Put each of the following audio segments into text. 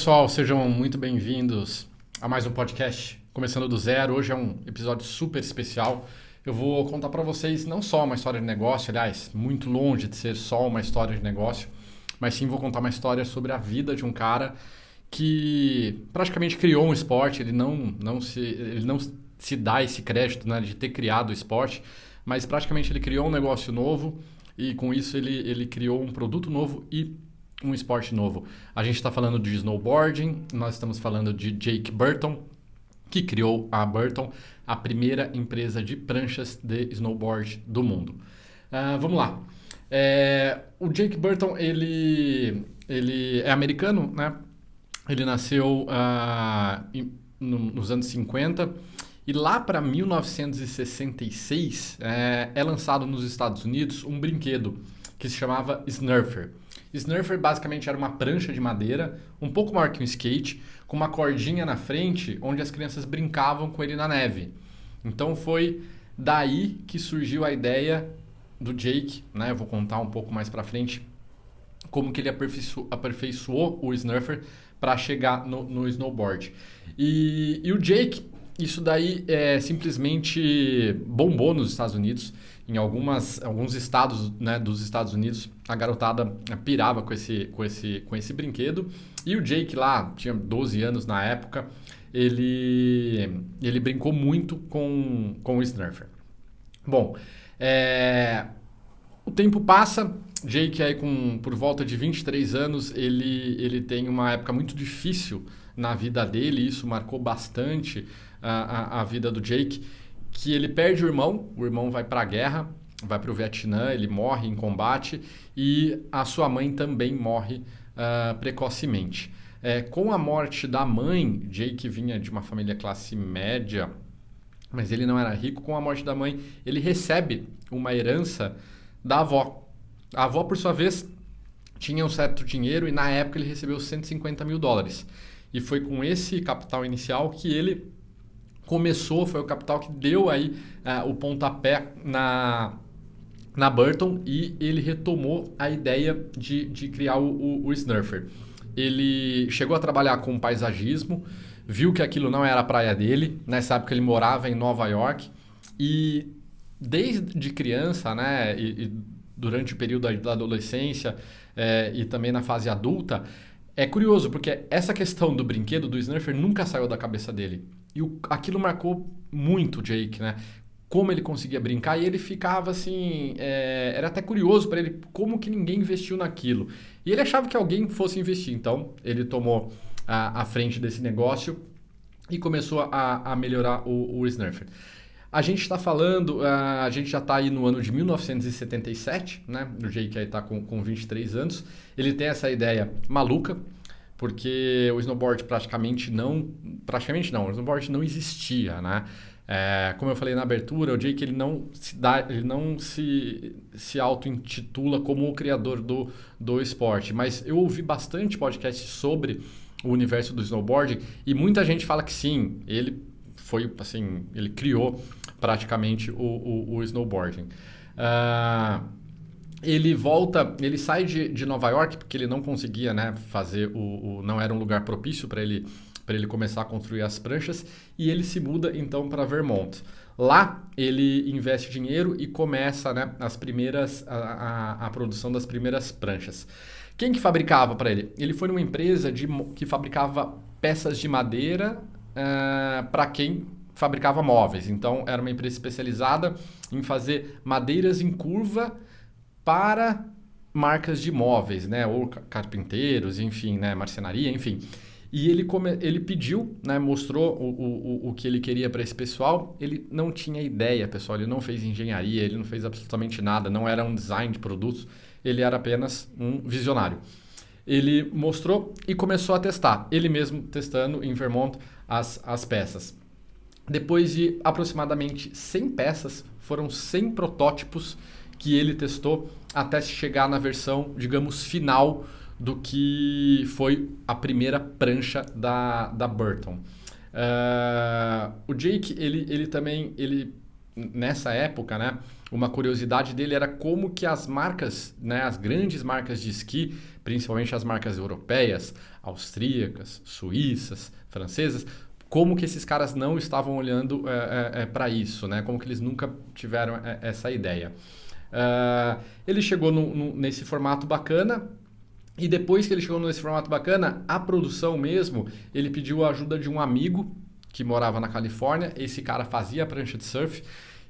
Pessoal, sejam muito bem-vindos a mais um podcast Começando do Zero. Hoje é um episódio super especial. Eu vou contar para vocês não só uma história de negócio, aliás, muito longe de ser só uma história de negócio, mas sim vou contar uma história sobre a vida de um cara que praticamente criou um esporte. Ele não se dá esse crédito, né, de ter criado o esporte, mas praticamente ele criou um negócio novo e com isso ele criou um produto novo e um esporte novo. A gente está falando de snowboarding, nós estamos falando de Jake Burton, que criou a Burton, a primeira empresa de pranchas de snowboard do mundo. Vamos lá. O Jake Burton, ele é americano, né? Ele nasceu nos anos 50 e lá para 1966 é lançado nos Estados Unidos um brinquedo que se chamava Snurfer. Snurfer basicamente era uma prancha de madeira, um pouco maior que um skate, com uma cordinha na frente, onde as crianças brincavam com ele na neve. Então foi daí que surgiu a ideia do Jake, né? Eu vou contar um pouco mais pra frente como que ele aperfeiçoou o Snurfer para chegar no snowboard. E o Jake, isso daí simplesmente bombou nos Estados Unidos. Em alguns estados, né, dos Estados Unidos, a garotada pirava com esse brinquedo. E o Jake lá, tinha 12 anos na época, ele brincou muito com o Snurfer. Bom, o tempo passa, Jake aí por volta de 23 anos, ele tem uma época muito difícil na vida dele, isso marcou bastante a vida do Jake, que ele perde o irmão vai para a guerra, vai para o Vietnã, ele morre em combate e a sua mãe também morre precocemente. Com a morte da mãe, Jake vinha de uma família classe média, mas ele não era rico. Com a morte da mãe, ele recebe uma herança da avó. A avó, por sua vez, tinha um certo dinheiro e na época ele recebeu $150 mil. E foi com esse capital inicial que ele começou, foi o capital que deu aí o pontapé na Burton e ele retomou a ideia de criar o Snurfer. Ele chegou a trabalhar com paisagismo, viu que aquilo não era a praia dele, nessa época ele morava em Nova York e desde criança, né, e durante o período da adolescência e também na fase adulta, é curioso porque essa questão do brinquedo, do Snurfer, nunca saiu da cabeça dele. E aquilo marcou muito o Jake, né? Como ele conseguia brincar e ele ficava assim... era até curioso para ele como que ninguém investiu naquilo. E ele achava que alguém fosse investir. Então, ele tomou a frente desse negócio e começou a melhorar o Snurfer. A gente está falando... a gente já está aí no ano de 1977, né? O Jake aí está com 23 anos. Ele tem essa ideia maluca, porque o snowboard praticamente não, o snowboard não existia, né? Como eu falei na abertura, o Jake ele não se auto-intitula como o criador do esporte, mas eu ouvi bastante podcast sobre o universo do snowboard e muita gente fala que sim, ele foi assim, ele criou praticamente o snowboarding. Ele sai de Nova York porque ele não conseguia, né, fazer não era um lugar propício para ele começar a construir as pranchas e ele se muda então para Vermont. Lá ele investe dinheiro e começa, né, a produção das primeiras pranchas. Quem que fabricava para ele? Ele foi numa empresa que fabricava peças de madeira para quem fabricava móveis. Então era uma empresa especializada em fazer madeiras em curva para marcas de móveis, né, ou carpinteiros, enfim, né, marcenaria, enfim. E ele pediu, né, mostrou o que ele queria para esse pessoal. Ele não tinha ideia, pessoal, ele não fez engenharia, ele não fez absolutamente nada, não era um design de produtos, ele era apenas um visionário. Ele mostrou e começou a testar, ele mesmo testando em Vermont as peças. Depois de aproximadamente 100 peças, foram 100 protótipos que ele testou até chegar na versão, digamos, final do que foi a primeira prancha da Burton. O Jake, ele também, nessa época, né, uma curiosidade dele era como que as marcas, né, as grandes marcas de esqui, principalmente as marcas europeias, austríacas, suíças, francesas, como que esses caras não estavam olhando para isso, né? Como que eles nunca tiveram essa ideia. Ele chegou nesse formato bacana, e depois que ele chegou nesse formato bacana, a produção mesmo, ele pediu a ajuda de um amigo que morava na Califórnia. Esse cara fazia prancha de surf,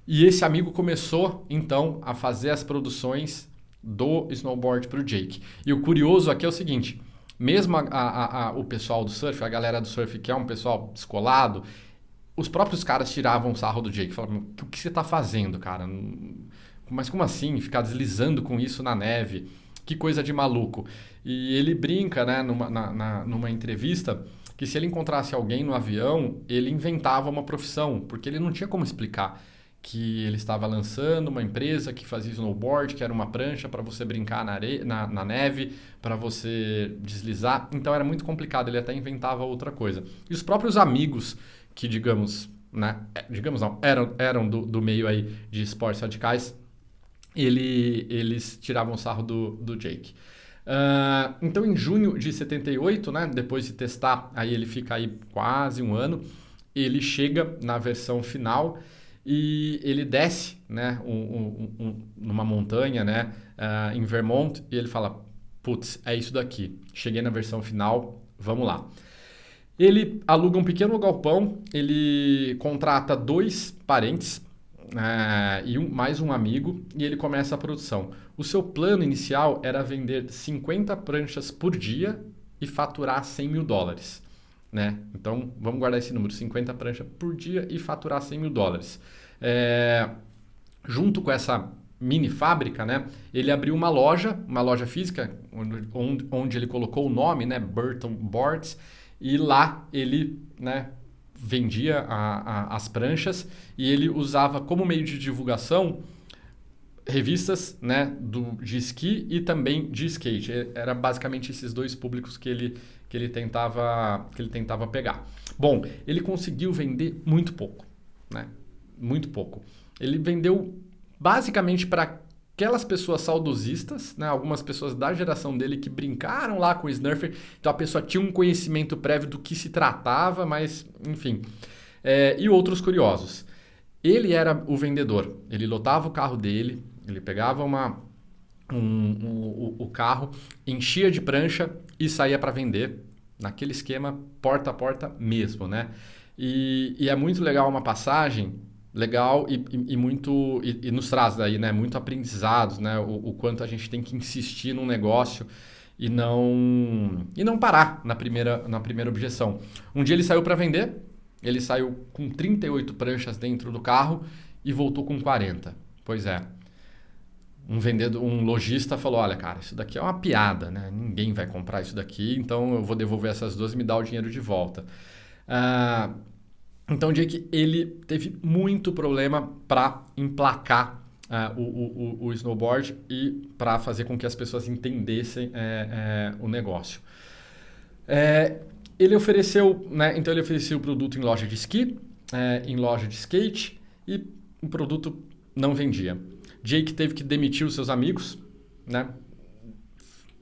e esse amigo começou então a fazer as produções do snowboard para o Jake. E o curioso aqui é o seguinte: mesmo o pessoal do surf, a galera do surf, que é um pessoal descolado, os próprios caras tiravam o sarro do Jake, falavam: o que você está fazendo, cara? Mas como assim? Ficar deslizando com isso na neve? Que coisa de maluco. E ele brinca, né, numa entrevista, que se ele encontrasse alguém no avião, ele inventava uma profissão, porque ele não tinha como explicar que ele estava lançando uma empresa que fazia snowboard, que era uma prancha para você brincar na neve, para você deslizar. Então era muito complicado, ele até inventava outra coisa. E os próprios amigos que, digamos não, eram do meio aí de esportes radicais, eles tiravam sarro do Jake. Então, em junho de 78, né, depois de testar, aí ele fica aí quase um ano, ele chega na versão final e ele desce, né, numa montanha, né, em Vermont, e ele fala: putz, é isso daqui, cheguei na versão final, vamos lá. Ele aluga um pequeno galpão, ele contrata 2 parentes, e mais um amigo, e ele começa a produção. O seu plano inicial era vender 50 pranchas por dia e faturar $100 mil, né? Então, vamos guardar esse número: 50 pranchas por dia e faturar $100 mil. Junto com essa mini fábrica, né, ele abriu uma loja física, onde ele colocou o nome, né, Burton Boards, e lá ele, né, vendia as pranchas, e ele usava como meio de divulgação revistas, né, de esqui e também de skate. Era basicamente esses 2 públicos que ele tentava pegar. Bom, ele conseguiu vender muito pouco, né? Muito pouco. Ele vendeu basicamente para aquelas pessoas saudosistas, né? Algumas pessoas da geração dele que brincaram lá com o Snurfer, então a pessoa tinha um conhecimento prévio do que se tratava, mas enfim. E outros curiosos. Ele era o vendedor, ele lotava o carro dele, ele pegava o carro, enchia de prancha e saía para vender, naquele esquema porta a porta mesmo, né? E é muito legal, uma passagem legal e nos traz daí, né, muito aprendizados, né, o quanto a gente tem que insistir num negócio e não parar na primeira objeção. Um dia ele saiu para vender, ele saiu com 38 pranchas dentro do carro e voltou com 40. Pois é. Um lojista falou: olha, cara, isso daqui é uma piada, né? Ninguém vai comprar isso daqui, então eu vou devolver essas 2 e me dar o dinheiro de volta. Então, o Jake, ele teve muito problema para emplacar o snowboard e para fazer com que as pessoas entendessem o negócio. Ele ofereceu, né? Então ele ofereceu o produto em loja de esqui, em loja de skate, e o produto não vendia. Jake teve que demitir os seus amigos, né?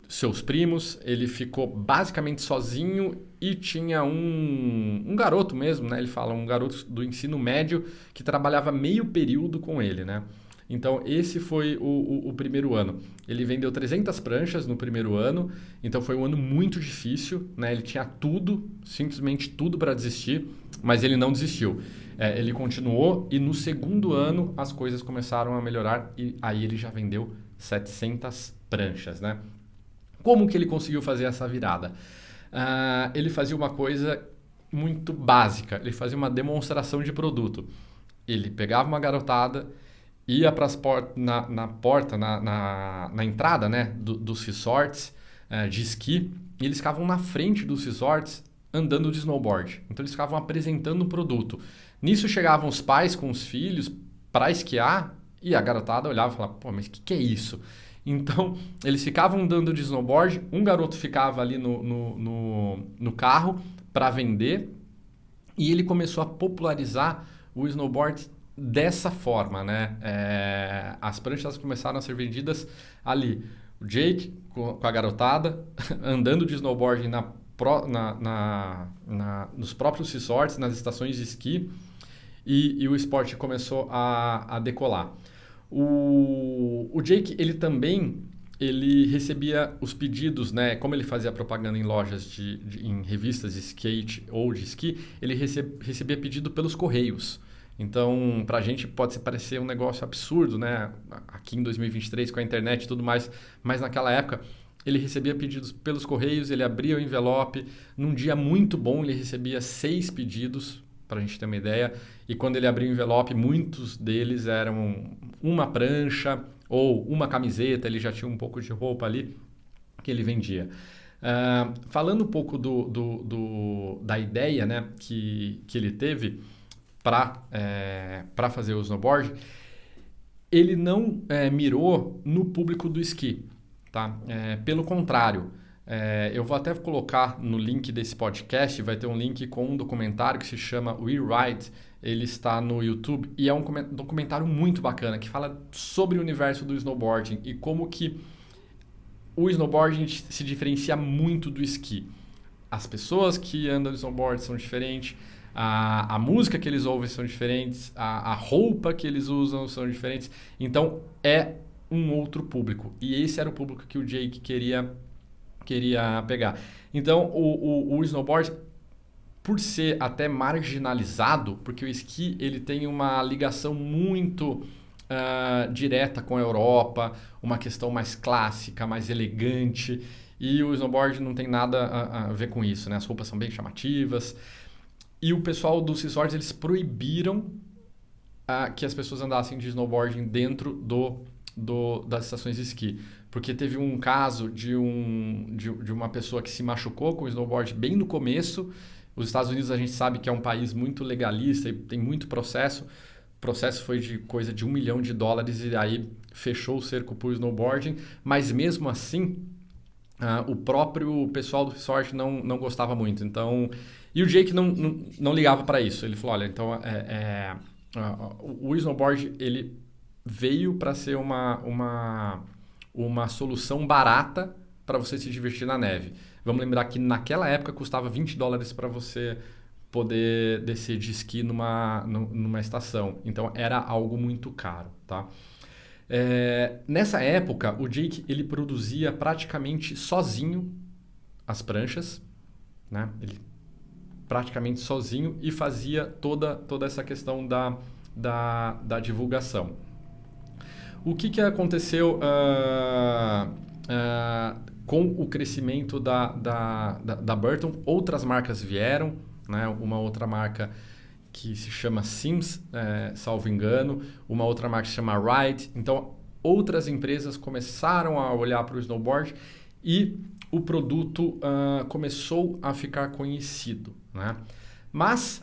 Seus primos. Ele ficou basicamente sozinho e tinha um garoto mesmo, né? Ele fala, um garoto do ensino médio que trabalhava meio período com ele, né? Então, esse foi o primeiro ano. Ele vendeu 300 pranchas no primeiro ano, então foi um ano muito difícil, né? Ele tinha tudo, simplesmente tudo para desistir, mas ele não desistiu. Ele continuou e no segundo ano as coisas começaram a melhorar e aí ele já vendeu 700 pranchas, né? Como que ele conseguiu fazer essa virada? Ele fazia uma coisa muito básica, ele fazia uma demonstração de produto. Ele pegava uma garotada, ia para na entrada, né, dos resorts de esqui, e eles ficavam na frente dos resorts andando de snowboard. Então eles ficavam apresentando um produto. Nisso chegavam os pais com os filhos para esquiar e a garotada olhava e falava: pô, mas o que é isso? Então eles ficavam andando de snowboard, um garoto ficava ali no carro para vender, e ele começou a popularizar o snowboard dessa forma, né? As pranchas começaram a ser vendidas ali. O Jake com a garotada andando de snowboard nos próprios resorts, nas estações de esqui, e o esporte começou a decolar. O Jake, ele recebia os pedidos, né? Como ele fazia propaganda em lojas em revistas de skate ou de esqui, ele recebia pedido pelos correios. Então, pra gente pode parecer um negócio absurdo, né? Aqui em 2023 com a internet e tudo mais, mas naquela época ele recebia pedidos pelos correios, ele abria o envelope, num dia muito bom ele recebia 6 pedidos, pra gente ter uma ideia, e quando ele abria o envelope, muitos deles eram uma prancha ou uma camiseta, ele já tinha um pouco de roupa ali que ele vendia. Falando um pouco da ideia, né, que ele teve para fazer o snowboard, ele não mirou no público do esqui, tá? Pelo contrário, eu vou até colocar no link desse podcast, vai ter um link com um documentário que se chama We Ride, ele está no YouTube e é um documentário muito bacana que fala sobre o universo do snowboarding e como que o snowboarding se diferencia muito do esqui. As pessoas que andam de snowboard são diferentes, a música que eles ouvem são diferentes, a roupa que eles usam são diferentes. Então, é um outro público. E esse era o público que o Jake queria pegar. Então, o snowboard, por ser até marginalizado, porque o esqui ele tem uma ligação muito direta com a Europa, uma questão mais clássica, mais elegante, e o snowboard não tem nada a ver com isso, né? As roupas são bem chamativas. E o pessoal dos resorts, eles proibiram que as pessoas andassem de snowboarding dentro das estações de esqui. Porque teve um caso de uma pessoa que se machucou com o snowboard bem no começo. Os Estados Unidos a gente sabe que é um país muito legalista e tem muito processo. O processo foi de coisa de $1 milhão e aí fechou o cerco para o snowboarding. Mas mesmo assim, o próprio pessoal do resort não gostava muito. Então... E o Jake não ligava para isso. Ele falou, olha, então o snowboard ele veio para ser uma solução barata para você se divertir na neve. Vamos lembrar que naquela época custava $20 para você poder descer de esqui numa estação. Então era algo muito caro, tá? Nessa época, o Jake ele produzia praticamente sozinho as pranchas, né? Ele praticamente sozinho e fazia toda essa questão da divulgação. O que aconteceu com o crescimento da Burton? Outras marcas vieram, né? Uma outra marca que se chama Sims, salvo engano, uma outra marca que se chama Ride. Então, outras empresas começaram a olhar para o snowboard e o produto começou a ficar conhecido, né? Mas,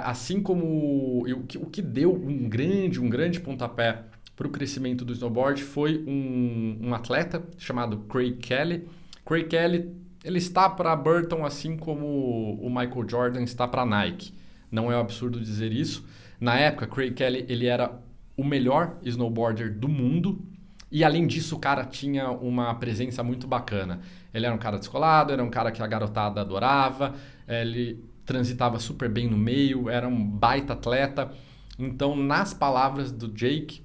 assim como o que deu um grande pontapé para o crescimento do snowboard foi um atleta chamado Craig Kelly. Craig Kelly ele está para a Burton assim como o Michael Jordan está para a Nike. Não é um absurdo dizer isso. Na época, Craig Kelly ele era o melhor snowboarder do mundo. E além disso, o cara tinha uma presença muito bacana. Ele era um cara descolado, era um cara que a garotada adorava, ele transitava super bem no meio, era um baita atleta. Então, nas palavras do Jake,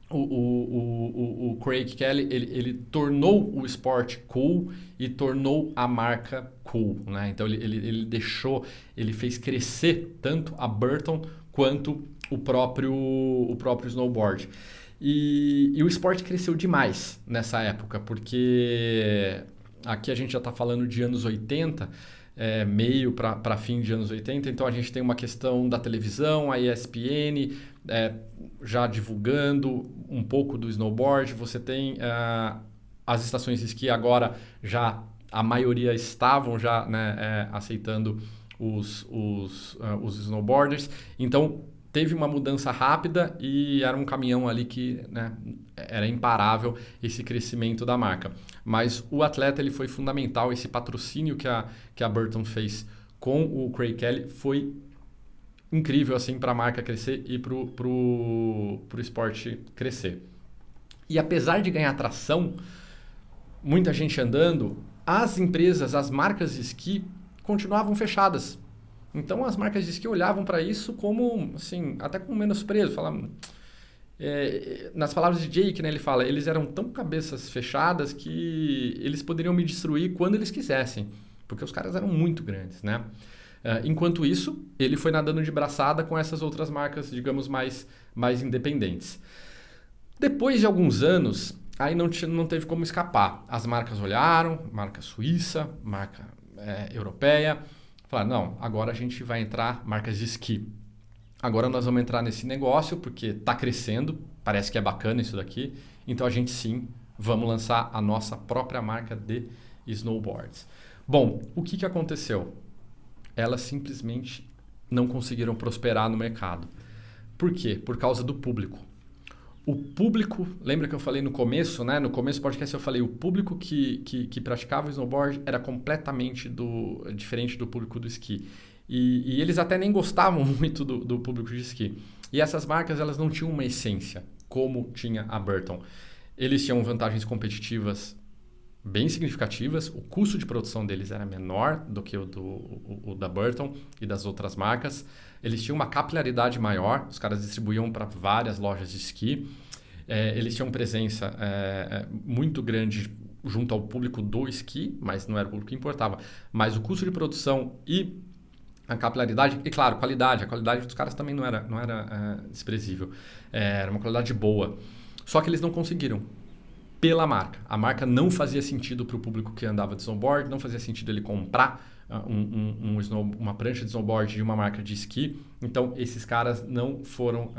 o Craig Kelly, ele tornou o esporte cool e tornou a marca cool, né? Então, ele fez crescer tanto a Burton quanto o próprio snowboard. E o esporte cresceu demais nessa época, porque aqui a gente já está falando de anos 80, meio para fim de anos 80, então a gente tem uma questão da televisão, a ESPN já divulgando um pouco do snowboard, você tem as estações de esqui agora já, a maioria estavam já, né, aceitando os snowboarders, então teve uma mudança rápida e era um caminhão ali que, né, era imparável esse crescimento da marca. Mas o atleta ele foi fundamental, esse patrocínio que a Burton fez com o Craig Kelly foi incrível assim, para a marca crescer e para o esporte crescer. E apesar de ganhar tração, muita gente andando, as empresas, as marcas de esqui continuavam fechadas. Então as marcas de esqui olhavam para isso como, assim, até com menosprezo, falavam... nas palavras de Jake, né, ele fala, eles eram tão cabeças fechadas que eles poderiam me destruir quando eles quisessem, porque os caras eram muito grandes, né? Enquanto isso, ele foi nadando de braçada com essas outras marcas, digamos, mais independentes. Depois de alguns anos, aí não teve como escapar. As marcas olharam, marca suíça, marca europeia, falaram, não, agora a gente vai entrar marcas de esqui. Agora nós vamos entrar nesse negócio porque está crescendo, parece que é bacana isso daqui, então a gente sim, vamos lançar a nossa própria marca de snowboards. Bom, o que aconteceu? Elas simplesmente não conseguiram prosperar no mercado. Por quê? Por causa do público. O público, lembra que eu falei no começo, né? No começo do podcast eu falei, o público que praticava o snowboard era completamente diferente do público do esqui. E eles até nem gostavam muito do público de esqui. E essas marcas, elas não tinham uma essência, como tinha a Burton. Eles tinham vantagens competitivas bem significativas, o custo de produção deles era menor do que o da Burton e das outras marcas. Eles tinham uma capilaridade maior, os caras distribuíam para várias lojas de esqui. Eles tinham presença muito grande junto ao público do esqui, mas não era o público que importava. Mas o custo de produção e a capilaridade, e claro, a qualidade dos caras também não era desprezível. Era uma qualidade boa. Só que eles não conseguiram. Pela marca. A marca não fazia sentido para o público que andava de snowboard, não fazia sentido ele comprar uma prancha de snowboard de uma marca de esqui. Então, esses caras não foram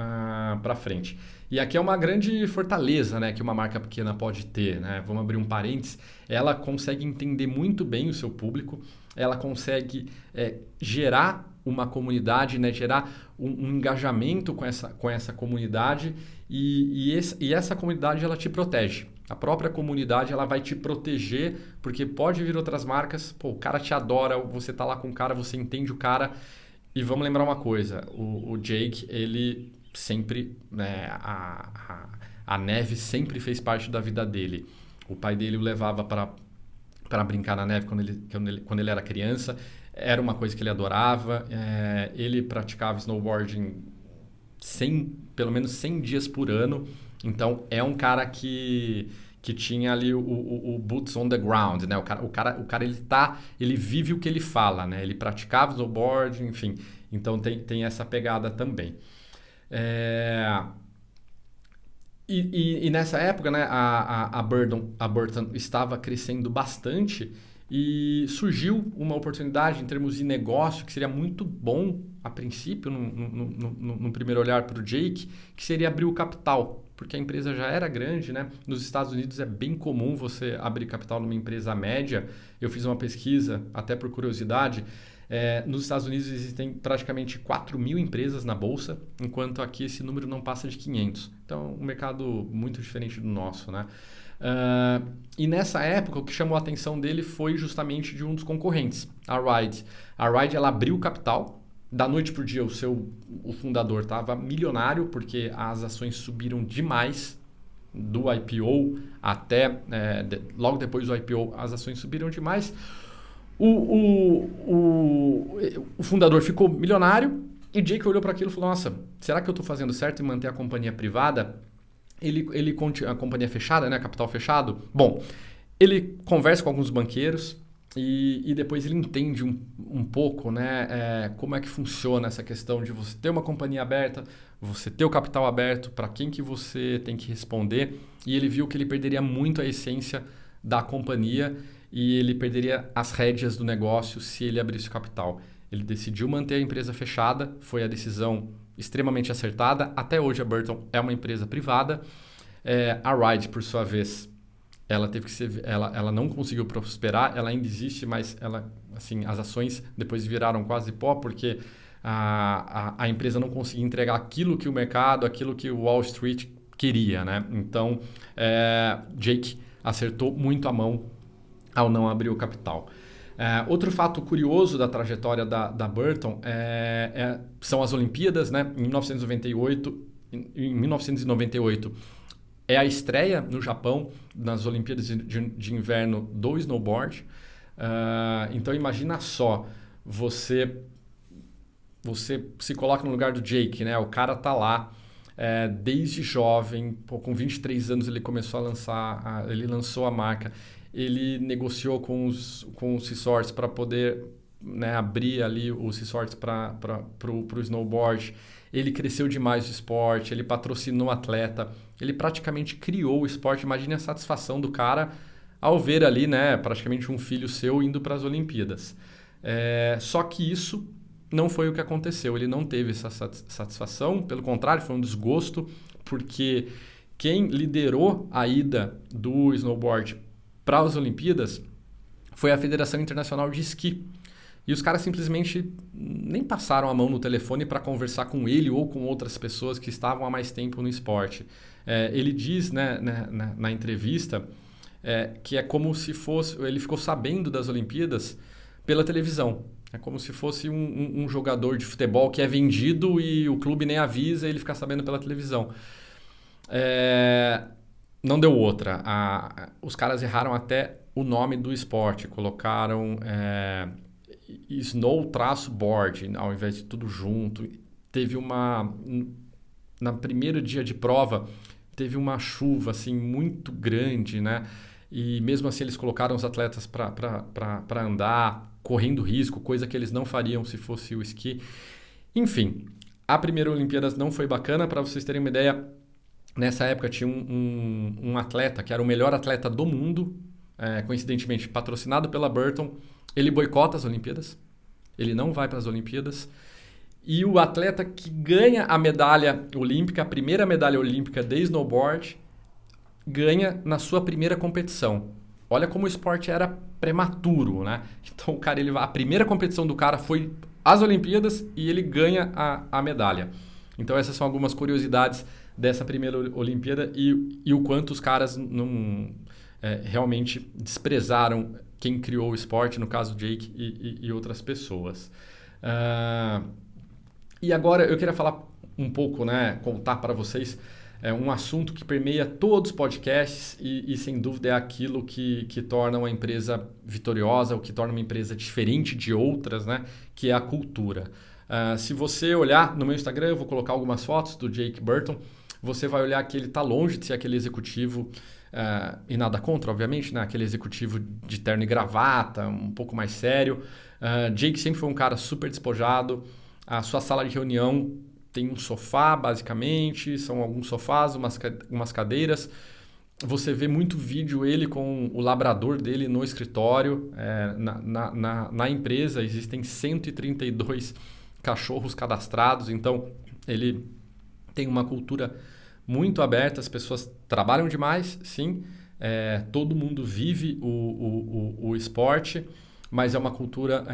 para frente. E aqui é uma grande fortaleza, né, que uma marca pequena pode ter, né? Vamos abrir um parênteses. Ela consegue entender muito bem o seu público, ela consegue gerar uma comunidade, né, gerar um engajamento com essa comunidade e essa comunidade ela te protege. A própria comunidade ela vai te proteger, porque pode vir outras marcas, pô, o cara te adora, você tá lá com o cara, você entende o cara. E vamos lembrar uma coisa, o Jake, ele sempre, né, a neve sempre fez parte da vida dele. O pai dele o levava para brincar na neve quando ele era criança, era uma coisa que ele adorava. Ele praticava snowboarding pelo menos 100 dias por ano. Então, é um cara que tinha ali o boots on the ground, né? O cara ele vive o que ele fala, né? Ele praticava snowboard, enfim. Então, tem essa pegada também. E nessa época, né, a Burton estava crescendo bastante e surgiu uma oportunidade em termos de negócio que seria muito bom a princípio, no primeiro olhar para o Jake, que seria abrir o capital, porque a empresa já era grande, né? Nos Estados Unidos é bem comum você abrir capital numa empresa média. Eu fiz uma pesquisa, até por curiosidade, nos Estados Unidos existem praticamente 4.000 empresas na bolsa, enquanto aqui esse número não passa de 500. Então, um mercado muito diferente do nosso, né? E nessa época, o que chamou a atenção dele foi justamente de um dos concorrentes, a Ride. A Ride, ela abriu capital. Da noite para o dia, o fundador estava milionário, porque as ações subiram demais do IPO até... logo depois do IPO, as ações subiram demais. O fundador ficou milionário e Jake olhou para aquilo e falou, nossa, será que eu estou fazendo certo em manter a companhia privada? A companhia fechada, né, capital fechado? Bom, ele conversa com alguns banqueiros e depois ele entende um pouco, né, como é que funciona essa questão de você ter uma companhia aberta, você ter o capital aberto, para quem que você tem que responder. E ele viu que ele perderia muito a essência da companhia e ele perderia as rédeas do negócio se ele abrisse o capital. Ele decidiu manter a empresa fechada, foi a decisão extremamente acertada. Até hoje a Burton é uma empresa privada. A Ride, por sua vez, ela não conseguiu prosperar, ela ainda existe, mas as ações depois viraram quase pó, porque a empresa não conseguia entregar aquilo que o mercado, aquilo que o Wall Street queria, né? Então, Jake acertou muito a mão ao não abrir o capital. Outro fato curioso da trajetória da Burton são as Olimpíadas, né? Em 1998 é a estreia no Japão nas Olimpíadas de Inverno do snowboard. Então imagina só, você se coloca no lugar do Jake, né? O cara tá lá desde jovem, com 23 anos ele começou a lançar, ele lançou a marca, ele negociou com os resorts para poder, né, abrir ali os resorts para o snowboard. Ele cresceu demais o esporte, ele patrocinou o atleta, ele praticamente criou o esporte. Imagine a satisfação do cara ao ver ali, né, praticamente um filho seu indo para as Olimpíadas. Só que isso não foi o que aconteceu. Ele não teve essa satisfação, pelo contrário, foi um desgosto, porque quem liderou a ida do snowboard para as Olimpíadas foi a Federação Internacional de Esqui. E os caras simplesmente nem passaram a mão no telefone para conversar com ele ou com outras pessoas que estavam há mais tempo no esporte. Ele diz, né, na entrevista que é como se fosse... Ele ficou sabendo das Olimpíadas pela televisão. É como se fosse um jogador de futebol que é vendido e o clube nem avisa e ele fica sabendo pela televisão. Não deu outra. Os caras erraram até o nome do esporte. Colocaram Snow-Board ao invés de tudo junto. Teve na primeiro dia de prova, teve uma chuva assim, muito grande, né? E mesmo assim eles colocaram os atletas para andar, correndo risco, coisa que eles não fariam se fosse o esqui. Enfim, a primeira Olimpíadas não foi bacana. Para vocês terem uma ideia, nessa época tinha um atleta que era o melhor atleta do mundo, coincidentemente patrocinado pela Burton. Ele boicota as Olimpíadas, ele não vai para as Olimpíadas. E o atleta que ganha a medalha olímpica, a primeira medalha olímpica de snowboard, ganha na sua primeira competição. Olha como o esporte era prematuro, né? Então a primeira competição do cara foi as Olimpíadas e ele ganha a medalha. Então essas são algumas curiosidades dessa primeira Olimpíada e o quanto os caras realmente desprezaram quem criou o esporte, no caso Jake e outras pessoas. E agora eu queria falar um pouco, né, contar para vocês um assunto que permeia todos os podcasts e sem dúvida é aquilo que torna uma empresa vitoriosa, o que torna uma empresa diferente de outras, né, que é a cultura. Se você olhar no meu Instagram, eu vou colocar algumas fotos do Jake Burton, você vai olhar que ele está longe de ser aquele executivo, e nada contra, obviamente, né, aquele executivo de terno e gravata, um pouco mais sério. Jake sempre foi um cara super despojado. A sua sala de reunião tem um sofá, basicamente, são alguns sofás, umas cadeiras. Você vê muito vídeo ele com o labrador dele no escritório. Na empresa existem 132 cachorros cadastrados, então ele tem uma cultura muito aberta, as pessoas trabalham demais, sim, todo mundo vive o esporte, mas é uma cultura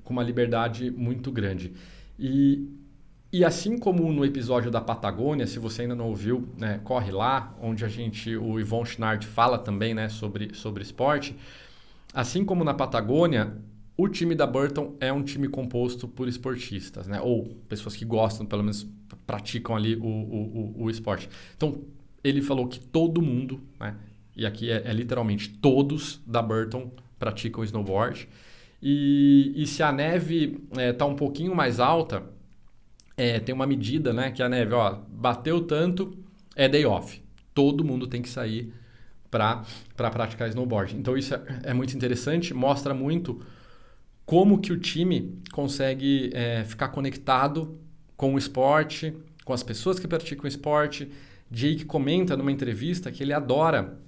com uma liberdade muito grande. E assim como no episódio da Patagônia, se você ainda não ouviu, né, corre lá, onde o Yvon Chouinard fala também, né, sobre esporte. Assim como na Patagônia, o time da Burton é um time composto por esportistas, né, ou pessoas que gostam, pelo menos praticam ali o esporte. Então, ele falou que todo mundo, né, e aqui é literalmente todos da Burton praticam snowboard. E se a neve está um pouquinho mais alta, tem uma medida, né, que a neve, bateu tanto, é day off. Todo mundo tem que sair para praticar snowboard. Então isso é muito interessante, mostra muito como que o time consegue ficar conectado com o esporte, com as pessoas que praticam o esporte. Jake comenta numa entrevista que ele adora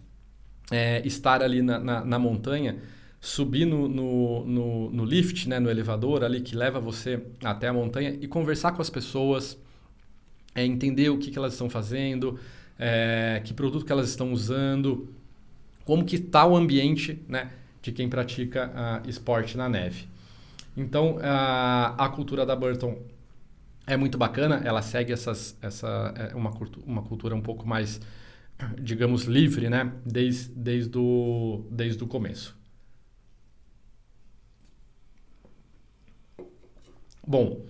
estar ali na montanha, subir no lift, né, no elevador ali que leva você até a montanha e conversar com as pessoas, entender o que elas estão fazendo, que produto que elas estão usando, como que está o ambiente, né, de quem pratica esporte na neve. Então, a cultura da Burton é muito bacana, ela segue uma cultura um pouco mais, digamos, livre, né, desde o começo. Bom,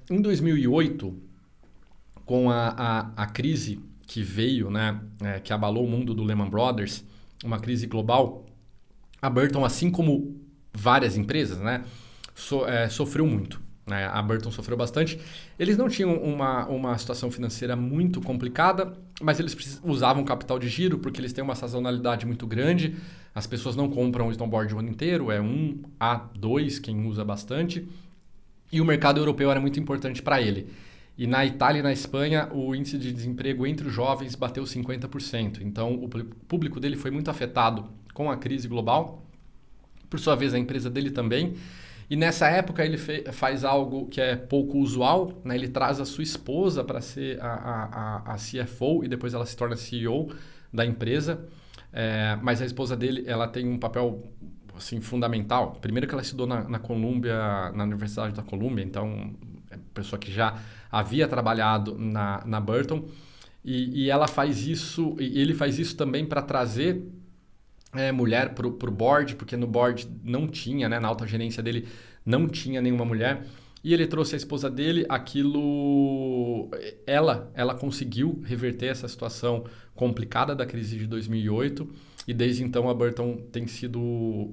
em 2008, com a crise que veio, né, que abalou o mundo do Lehman Brothers, uma crise global, A Burton, assim como várias empresas, né, sofreu muito. Né? A Burton sofreu bastante. Eles não tinham uma situação financeira muito complicada, mas eles usavam capital de giro porque eles têm uma sazonalidade muito grande. As pessoas não compram o snowboard o ano inteiro, é 1 a 2 quem usa bastante. E o mercado europeu era muito importante para ele. E na Itália e na Espanha, o índice de desemprego entre os jovens bateu 50%. Então, o público dele foi muito afetado com a crise global. Por sua vez, a empresa dele também. E nessa época, ele faz algo que é pouco usual. Né? Ele traz a sua esposa para ser a CFO e depois ela se torna CEO da empresa. Mas a esposa dele ela tem um papel assim, fundamental. Primeiro que ela estudou na Columbia, na Universidade da Columbia, então é uma pessoa que já havia trabalhado na Burton. E ela faz isso, e ele faz isso também para trazer mulher para o board, porque no board não tinha, né, na alta gerência dele não tinha nenhuma mulher. E ele trouxe a esposa dele, ela conseguiu reverter essa situação complicada da crise de 2008 e desde então a Burton tem sido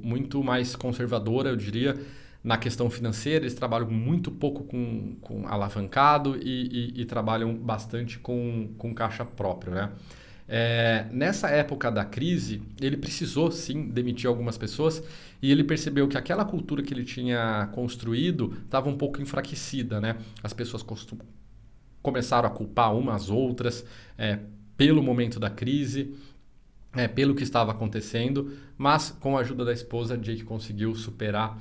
muito mais conservadora, eu diria, na questão financeira. Eles trabalham muito pouco com alavancado e trabalham bastante com caixa próprio, né? Nessa época da crise, ele precisou sim demitir algumas pessoas e ele percebeu que aquela cultura que ele tinha construído estava um pouco enfraquecida, né? As pessoas começaram a culpar umas às outras pelo momento da crise, pelo que estava acontecendo, mas com a ajuda da esposa, Jake conseguiu superar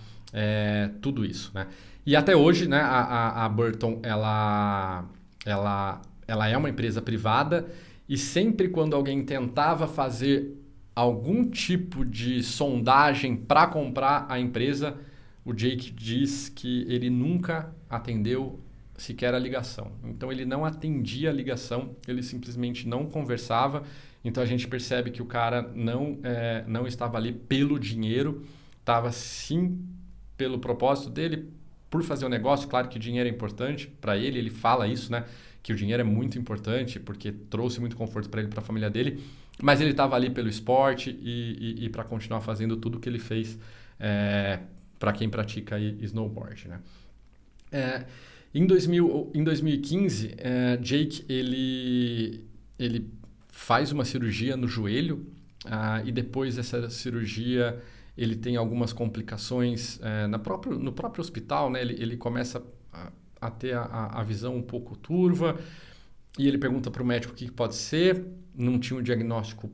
tudo isso, né? E até hoje, né, a Burton ela é uma empresa privada. E sempre quando alguém tentava fazer algum tipo de sondagem para comprar a empresa, o Jake diz que ele nunca atendeu sequer a ligação. Então ele não atendia a ligação, ele simplesmente não conversava. Então a gente percebe que o cara não estava ali pelo dinheiro, estava sim pelo propósito dele, por fazer o negócio. Claro que dinheiro é importante para ele, ele fala isso, né? Que o dinheiro é muito importante porque trouxe muito conforto para ele e para a família dele, mas ele estava ali pelo esporte e para continuar fazendo tudo que ele fez para quem pratica snowboard, né? Em 2015, Jake ele faz uma cirurgia no joelho e depois dessa cirurgia ele tem algumas complicações no próprio hospital, né? Ele começa a ter a visão um pouco turva e ele pergunta para o médico o que pode ser. Não tinha um diagnóstico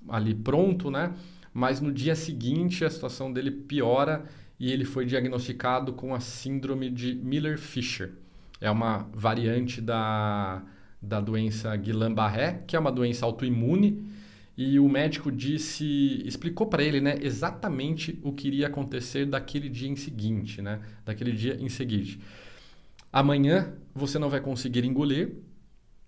ali pronto, né? Mas no dia seguinte a situação dele piora e ele foi diagnosticado com a síndrome de Miller-Fisher. É uma variante da doença Guillain-Barré, que é uma doença autoimune, e o médico explicou para ele, né, exatamente o que iria acontecer daquele dia em seguinte, né? Daquele dia em seguinte. Amanhã você não vai conseguir engolir,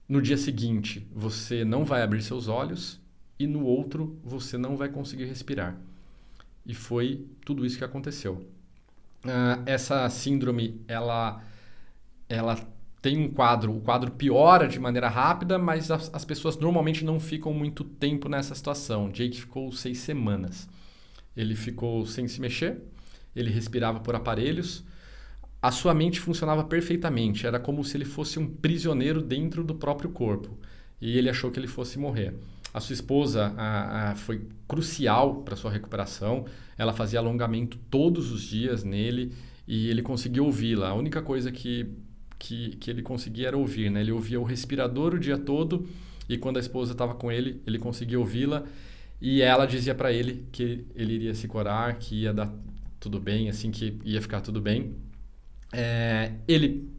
no dia seguinte você não vai abrir seus olhos e no outro você não vai conseguir respirar. E foi tudo isso que aconteceu. Essa síndrome, ela tem o quadro piora de maneira rápida, mas as pessoas normalmente não ficam muito tempo nessa situação. Jake ficou 6 semanas. Ele ficou sem se mexer, ele respirava por aparelhos. A sua mente funcionava perfeitamente, era como se ele fosse um prisioneiro dentro do próprio corpo. E ele achou que ele fosse morrer. A sua esposa foi crucial para sua recuperação. Ela fazia alongamento todos os dias nele e ele conseguia ouvi-la. A única coisa que ele conseguia era ouvir, né? Ele ouvia o respirador o dia todo e quando a esposa estava com ele, ele conseguia ouvi-la e ela dizia para ele que ele iria se curar, que ia dar tudo bem, assim, que ia ficar tudo bem. Ele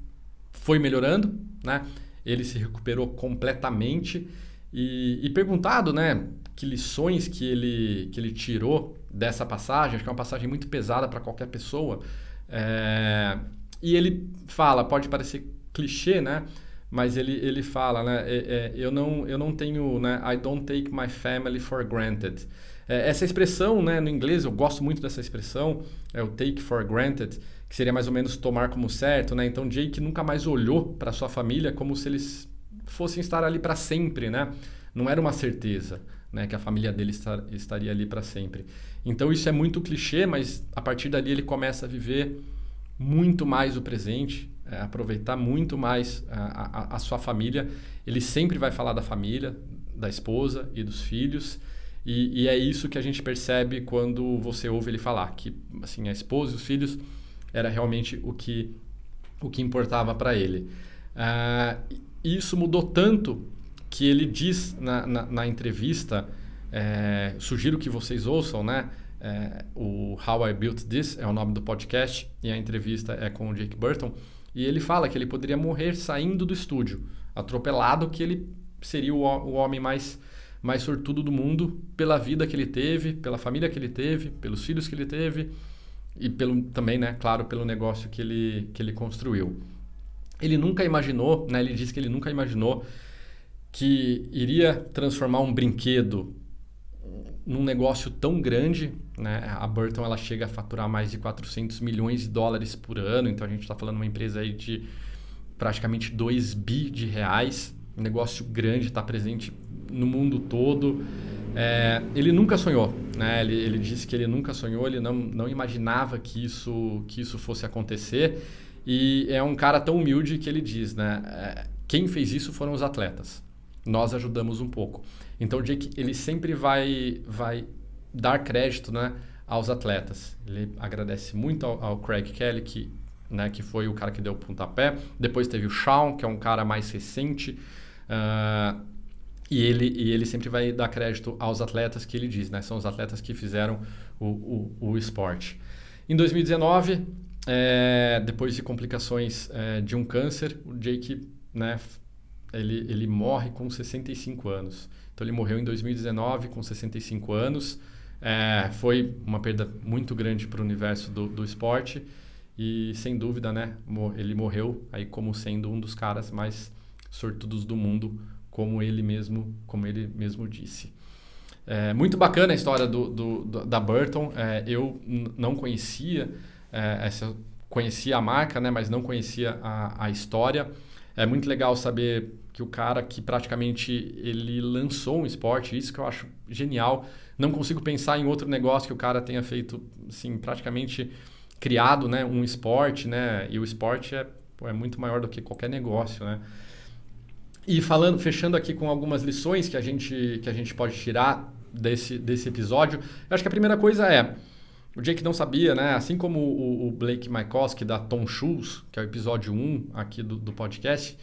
foi melhorando, né? Ele se recuperou completamente e perguntado, né, que lições que ele tirou dessa passagem. Acho que é uma passagem muito pesada para qualquer pessoa. E ele fala, pode parecer clichê, né? Mas ele fala, né? Eu não tenho, né? I don't take my family for granted. Essa expressão, né, no inglês, eu gosto muito dessa expressão, o take for granted, que seria mais ou menos tomar como certo, né? Então Jake nunca mais olhou para sua família como se eles fossem estar ali para sempre, né? Não era uma certeza, né, que a família dele estaria ali para sempre. Então isso é muito clichê, mas a partir dali ele começa a viver muito mais o presente, aproveitar muito mais a sua família. Ele sempre vai falar da família, da esposa e dos filhos, e é isso que a gente percebe quando você ouve ele falar, que assim, a esposa e os filhos era realmente o que importava para ele. Isso mudou tanto que ele diz na entrevista, sugiro que vocês ouçam, né? O How I Built This é o nome do podcast, e a entrevista é com o Jake Burton, e ele fala que ele poderia morrer saindo do estúdio, atropelado, que ele seria o homem mais sortudo do mundo pela vida que ele teve, pela família que ele teve, pelos filhos que ele teve e também, né, claro, pelo negócio que ele construiu. Ele nunca imaginou, né, ele disse que ele nunca imaginou que iria transformar um brinquedo num negócio tão grande, né? A Burton ela chega a faturar mais de 400 milhões de dólares por ano, então a gente está falando de uma empresa aí de praticamente 2 bi de reais, um negócio grande, está presente no mundo todo. Ele nunca sonhou, né? Ele disse que ele nunca sonhou, ele não imaginava que isso fosse acontecer, e é um cara tão humilde que ele diz, né? Quem fez isso foram os atletas, nós ajudamos um pouco. Então o Jake ele sempre vai dar crédito, né, aos atletas. Ele agradece muito ao Craig Kelly, que foi o cara que deu o pontapé. Depois teve o Shawn, que é um cara mais recente. E ele sempre vai dar crédito aos atletas que ele diz, né? São os atletas que fizeram o esporte. Em 2019, depois de complicações de um câncer, o Jake, né, ele morre com 65 anos. Então ele morreu em 2019 com 65 anos. Foi uma perda muito grande para o universo do esporte e, sem dúvida, né, ele morreu aí como sendo um dos caras mais sortudos do mundo, como ele mesmo disse. Muito bacana a história da Burton. Eu não conhecia, conhecia a marca, né, mas não conhecia a história. É muito legal saber que o cara que praticamente ele lançou um esporte, isso que eu acho genial. Não consigo pensar em outro negócio que o cara tenha feito, assim, praticamente criado, né, um esporte, né? E o esporte é muito maior do que qualquer negócio, né? E fechando aqui com algumas lições que a gente pode tirar desse episódio, eu acho que a primeira coisa o Jake não sabia, né? Assim como o Blake Mycoskie da Tom Shoes, que é o episódio 1 aqui do podcast,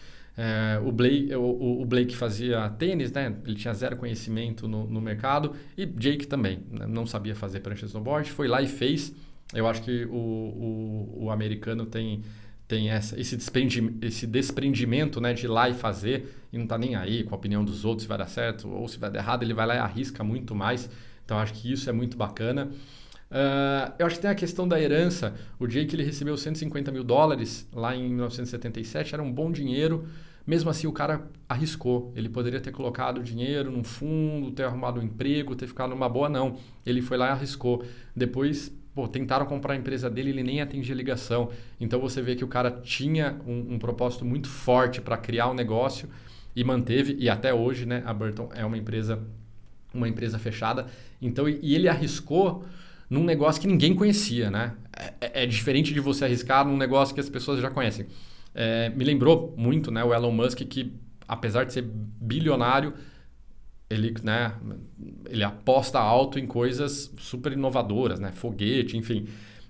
o Blake fazia tênis, né? Ele tinha zero conhecimento no mercado, e Jake também, né? Não sabia fazer prancha de snowboard, foi lá e fez. Eu acho que o americano tem esse desprendimento, né, de ir lá e fazer, e não tá nem aí com a opinião dos outros se vai dar certo ou se vai dar errado, ele vai lá e arrisca muito mais. Então acho que isso é muito bacana. Eu acho que tem a questão da herança. O Jake ele recebeu 150 mil dólares lá em 1977, era um bom dinheiro. Mesmo assim, o cara arriscou. Ele poderia ter colocado o dinheiro num fundo, ter arrumado um emprego, ter ficado numa boa, não. Ele foi lá e arriscou. Depois, tentaram comprar a empresa dele, ele nem atendia ligação. Então você vê que o cara tinha um propósito muito forte para criar um negócio e manteve. E até hoje, né, a Burton é uma empresa fechada. Então, e ele arriscou num negócio que ninguém conhecia, né? É diferente de você arriscar num negócio que as pessoas já conhecem. Me lembrou muito, né, o Elon Musk, que apesar de ser bilionário, ele aposta alto em coisas super inovadoras, né? Foguete, enfim.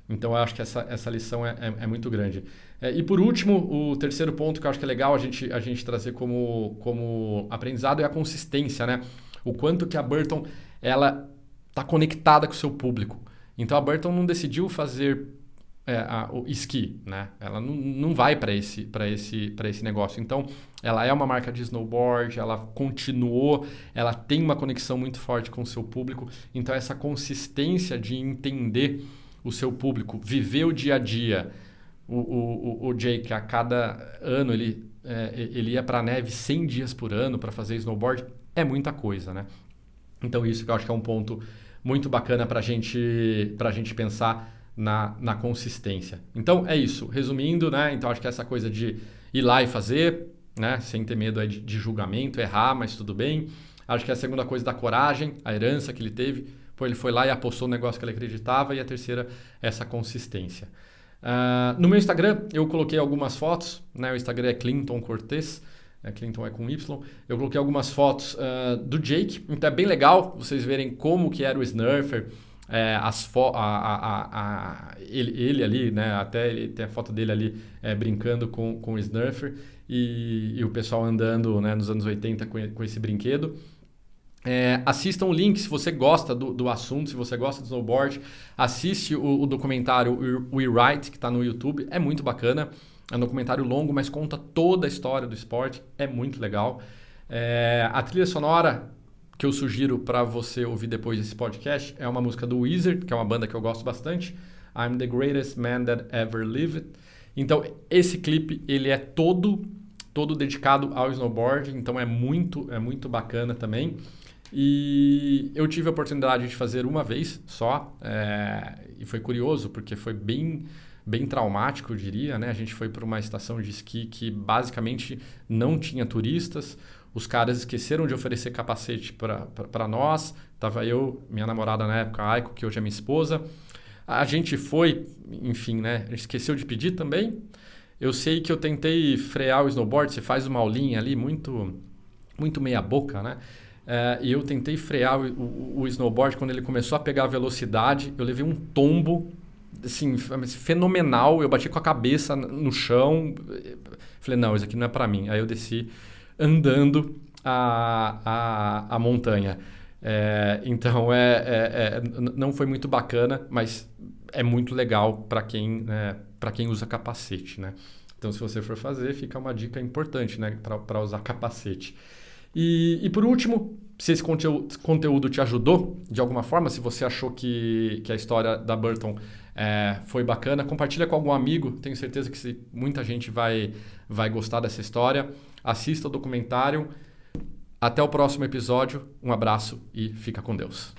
Então eu acho que essa lição é muito grande. E por último, o terceiro ponto que eu acho que é legal a gente trazer como aprendizado é a consistência, né? O quanto que a Burton ela está conectada com o seu público. Então a Burton não decidiu fazer o esqui, né? Ela não vai para esse negócio. Então ela é uma marca de snowboard, ela continuou, ela tem uma conexão muito forte com o seu público. Então essa consistência de entender o seu público, viver o dia a dia. O Jake, a cada ano ele ia para a neve 100 dias por ano para fazer snowboard, é muita coisa, né? Então isso que eu acho que é um ponto muito bacana para a gente pensar na consistência. Então é isso, resumindo, né? Então acho que essa coisa de ir lá e fazer, né? Sem ter medo de julgamento, errar, mas tudo bem. Acho que a segunda coisa da coragem, a herança que ele teve. Pô, ele foi lá e apostou no negócio que ele acreditava. E a terceira, essa consistência. No meu Instagram, eu coloquei algumas fotos, né? O Instagram é Clinton Cortez, Clinton é com Y. Eu coloquei algumas fotos do Jake, então é bem legal vocês verem como que era o Snurfer, ele ali, né? Até ele tem a foto dele ali brincando com o Snurfer e o pessoal andando, né, nos anos 80 com esse brinquedo. Assistam o link se você gosta do assunto, se você gosta do snowboard, assiste o documentário We Ride, que está no YouTube, é muito bacana, é um documentário longo, mas conta toda a história do esporte, é muito legal. A trilha sonora que eu sugiro para você ouvir depois desse podcast é uma música do Weezer, que é uma banda que eu gosto bastante, I'm the Greatest Man That Ever Lived. Então esse clipe ele é todo dedicado ao snowboard, então é muito bacana também. E eu tive a oportunidade de fazer uma vez só, e foi curioso, porque foi bem traumático, eu diria, né? A gente foi para uma estação de esqui que basicamente não tinha turistas, os caras esqueceram de oferecer capacete para nós, tava eu, minha namorada na época, a Aiko, que hoje é minha esposa, a gente foi, enfim, né? A gente esqueceu de pedir também. Eu sei que eu tentei frear o snowboard, você faz uma aulinha ali muito meia boca, né? E eu tentei frear o snowboard quando ele começou a pegar a velocidade. Eu levei um tombo assim, fenomenal. Eu bati com a cabeça no chão. Falei, não, isso aqui não é para mim. Aí eu desci andando a montanha. Então, não foi muito bacana, mas é muito legal para quem usa capacete, né? Então, se você for fazer, fica uma dica importante, né, para usar capacete. E por último, se esse conteúdo te ajudou de alguma forma, se você achou que a história da Burton foi bacana, compartilha com algum amigo. Tenho certeza que muita gente vai gostar dessa história. Assista o documentário. Até o próximo episódio. Um abraço e fica com Deus.